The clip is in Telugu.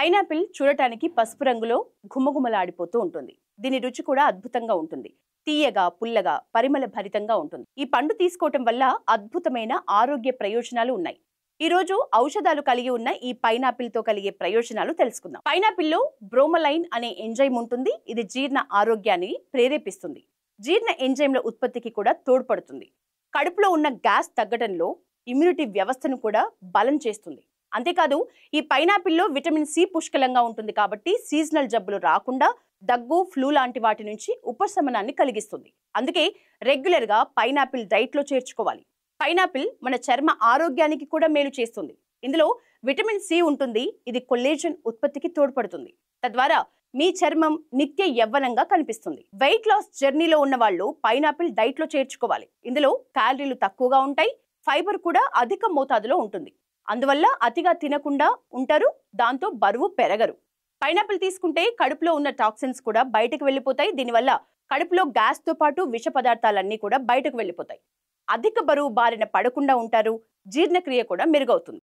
పైనాపిల్ చూడటానికి పసుపు రంగులో ఘుమఘుమలాడిపోతూ ఉంటుంది. దీని రుచి కూడా అద్భుతంగా ఉంటుంది. తీయగా, పుల్లగా, పరిమళ భరితంగా ఉంటుంది. ఈ పండు తీసుకోవటం వల్ల అద్భుతమైన ఆరోగ్య ప్రయోజనాలు ఉన్నాయి. ఈ రోజు ఔషధాలు కలిగి ఉన్న ఈ పైనాపిల్ తో కలిగే ప్రయోజనాలు తెలుసుకుందాం. పైనాపిల్ లో బ్రోమలైన్ అనే ఎంజైమ్ ఉంటుంది. ఇది జీర్ణ ఆరోగ్యాన్ని ప్రేరేపిస్తుంది. జీర్ణ ఎంజైమ్ల ఉత్పత్తికి కూడా తోడ్పడుతుంది. కడుపులో ఉన్న గ్యాస్ తగ్గడంలో ఇమ్యూనిటీ వ్యవస్థను కూడా బలం చేస్తుంది. అంతేకాదు ఈ పైనాపిల్లో విటమిన్ సి పుష్కలంగా ఉంటుంది కాబట్టి సీజనల్ జబ్బులు రాకుండా దగ్గు, ఫ్లూ లాంటి వాటి నుంచి ఉపశమనాన్ని కలిగిస్తుంది. అందుకే రెగ్యులర్ గా పైనాపిల్ డైట్ లో చేర్చుకోవాలి. పైనాపిల్ మన చర్మ ఆరోగ్యానికి కూడా మేలు చేస్తుంది. ఇందులో విటమిన్ సి ఉంటుంది. ఇది కొల్లేజన్ ఉత్పత్తికి తోడ్పడుతుంది. తద్వారా మీ చర్మం నిత్య యవ్వనంగా కనిపిస్తుంది. వెయిట్ లాస్ జర్నీలో ఉన్న వాళ్ళు పైనాపిల్ డైట్ లో చేర్చుకోవాలి. ఇందులో క్యాలరీలు తక్కువగా ఉంటాయి. ఫైబర్ కూడా అధిక మోతాదులో ఉంటుంది. అందువల్ల అతిగా తినకుండా ఉంటారు. దాంతో బరువు పెరగరు. పైనాపిల్ తీసుకుంటే కడుపులో ఉన్న టాక్సిన్స్ కూడా బయటకు వెళ్ళిపోతాయి. దీనివల్ల కడుపులో గ్యాస్ తో పాటు విష పదార్థాలన్నీ కూడా బయటకు వెళ్ళిపోతాయి. అధిక బరువు బారిన పడకుండా ఉంటారు. జీర్ణక్రియ కూడా మెరుగవుతుంది.